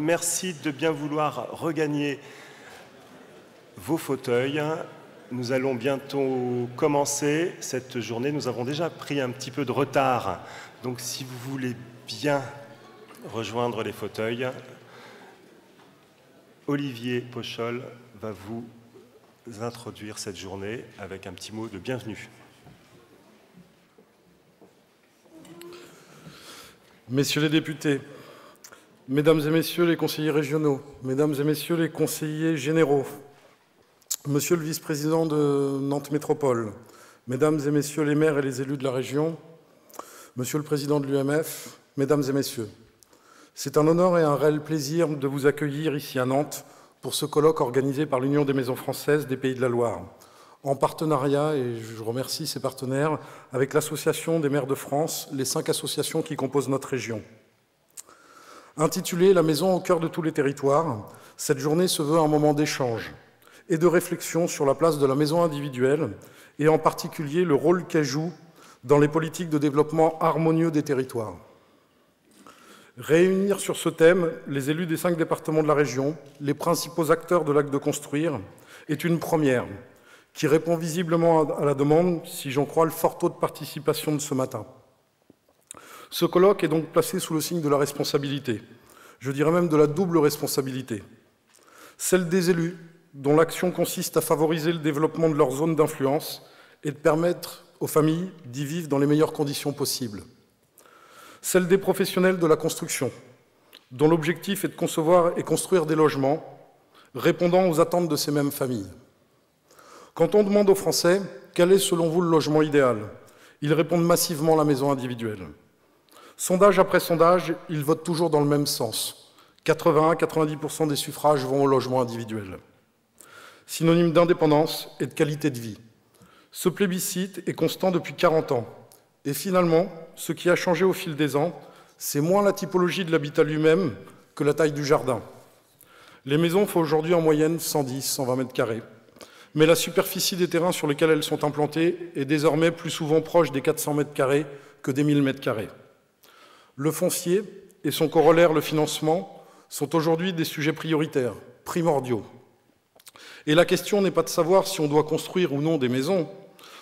Merci de bien vouloir regagner vos fauteuils. Nous allons bientôt commencer cette journée. Nous avons déjà pris un petit peu de retard. Donc si vous voulez bien rejoindre les fauteuils, Olivier Pochol va vous introduire cette journée avec un petit mot de bienvenue. Messieurs les députés, Mesdames et Messieurs les conseillers régionaux, Mesdames et Messieurs les conseillers généraux, Monsieur le vice-président de Nantes Métropole, Mesdames et Messieurs les maires et les élus de la région, Monsieur le président de l'UMF, Mesdames et Messieurs, c'est un honneur et un réel plaisir de vous accueillir ici à Nantes pour ce colloque organisé par l'Union des maisons françaises des Pays de la Loire, en partenariat, et je remercie ses partenaires, avec l'Association des maires de France, les 5 associations qui composent notre région. Intitulée « La maison au cœur de tous les territoires », cette journée se veut un moment d'échange et de réflexion sur la place de la maison individuelle et en particulier le rôle qu'elle joue dans les politiques de développement harmonieux des territoires. Réunir sur ce thème les élus des 5 départements de la région, les principaux acteurs de l'acte de construire, est une première qui répond visiblement à la demande, si j'en crois le fort taux de participation de ce matin. Ce colloque est donc placé sous le signe de la responsabilité, je dirais même de la double responsabilité. Celle des élus, dont l'action consiste à favoriser le développement de leur zone d'influence et de permettre aux familles d'y vivre dans les meilleures conditions possibles. Celle des professionnels de la construction, dont l'objectif est de concevoir et construire des logements répondant aux attentes de ces mêmes familles. Quand on demande aux Français quel est selon vous le logement idéal, ils répondent massivement la maison individuelle. Sondage après sondage, ils votent toujours dans le même sens. 80-90% des suffrages vont au logement individuel. Synonyme d'indépendance et de qualité de vie. Ce plébiscite est constant depuis 40 ans. Et finalement, ce qui a changé au fil des ans, c'est moins la typologie de l'habitat lui-même que la taille du jardin. Les maisons font aujourd'hui en moyenne 110-120 mètres carrés. Mais la superficie des terrains sur lesquels elles sont implantées est désormais plus souvent proche des 400 mètres carrés que des 1000 mètres carrés. Le foncier et son corollaire, le financement, sont aujourd'hui des sujets prioritaires, primordiaux. Et la question n'est pas de savoir si on doit construire ou non des maisons,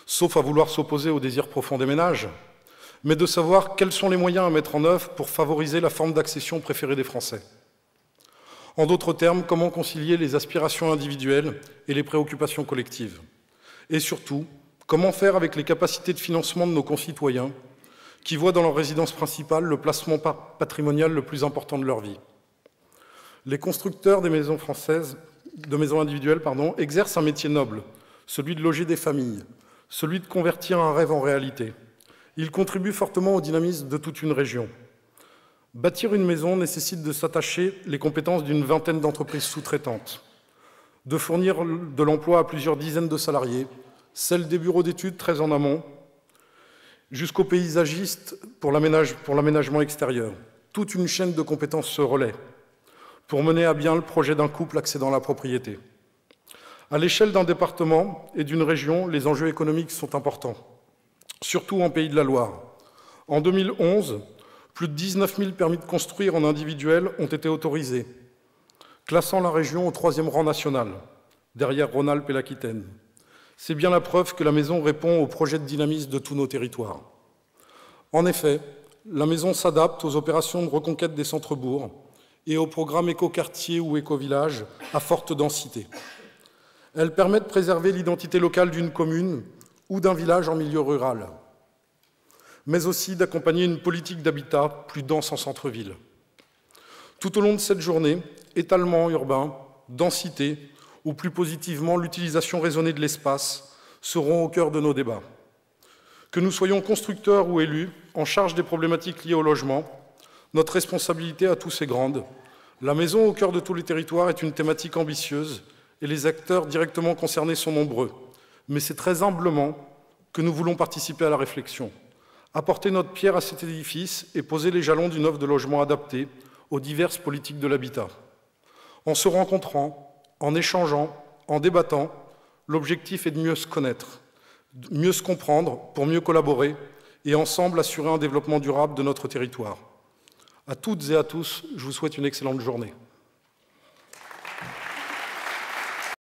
sauf à vouloir s'opposer au désir profond des ménages, mais de savoir quels sont les moyens à mettre en œuvre pour favoriser la forme d'accession préférée des Français. En d'autres termes, comment concilier les aspirations individuelles et les préoccupations collectives? Et surtout, comment faire avec les capacités de financement de nos concitoyens qui voient dans leur résidence principale le placement patrimonial le plus important de leur vie? Les constructeurs des maisons françaises, de maisons individuelles, exercent un métier noble, celui de loger des familles, celui de convertir un rêve en réalité. Ils contribuent fortement au dynamisme de toute une région. Bâtir une maison nécessite de s'attacher les compétences d'une vingtaine d'entreprises sous-traitantes, de fournir de l'emploi à plusieurs dizaines de salariés, celles des bureaux d'études très en amont, jusqu'aux paysagistes pour l'aménagement extérieur. Toute une chaîne de compétences se relaie pour mener à bien le projet d'un couple accédant à la propriété. À l'échelle d'un département et d'une région, les enjeux économiques sont importants, surtout en Pays de la Loire. En 2011, plus de 19 000 permis de construire en individuel ont été autorisés, classant la région au 3e rang national, derrière Rhône-Alpes et l'Aquitaine. C'est bien la preuve que la maison répond au projet de dynamisme de tous nos territoires. En effet, la maison s'adapte aux opérations de reconquête des centres-bourgs et aux programmes éco-quartiers ou éco-villages à forte densité. Elle permet de préserver l'identité locale d'une commune ou d'un village en milieu rural, mais aussi d'accompagner une politique d'habitat plus dense en centre-ville. Tout au long de cette journée, étalement urbain, densité, ou plus positivement l'utilisation raisonnée de l'espace, seront au cœur de nos débats. Que nous soyons constructeurs ou élus, en charge des problématiques liées au logement, notre responsabilité à tous est grande. La maison au cœur de tous les territoires est une thématique ambitieuse et les acteurs directement concernés sont nombreux. Mais c'est très humblement que nous voulons participer à la réflexion, apporter notre pierre à cet édifice et poser les jalons d'une offre de logement adaptée aux diverses politiques de l'habitat. En se rencontrant, en échangeant, en débattant, l'objectif est de mieux se connaître, de mieux se comprendre pour mieux collaborer et ensemble assurer un développement durable de notre territoire. À toutes et à tous, je vous souhaite une excellente journée.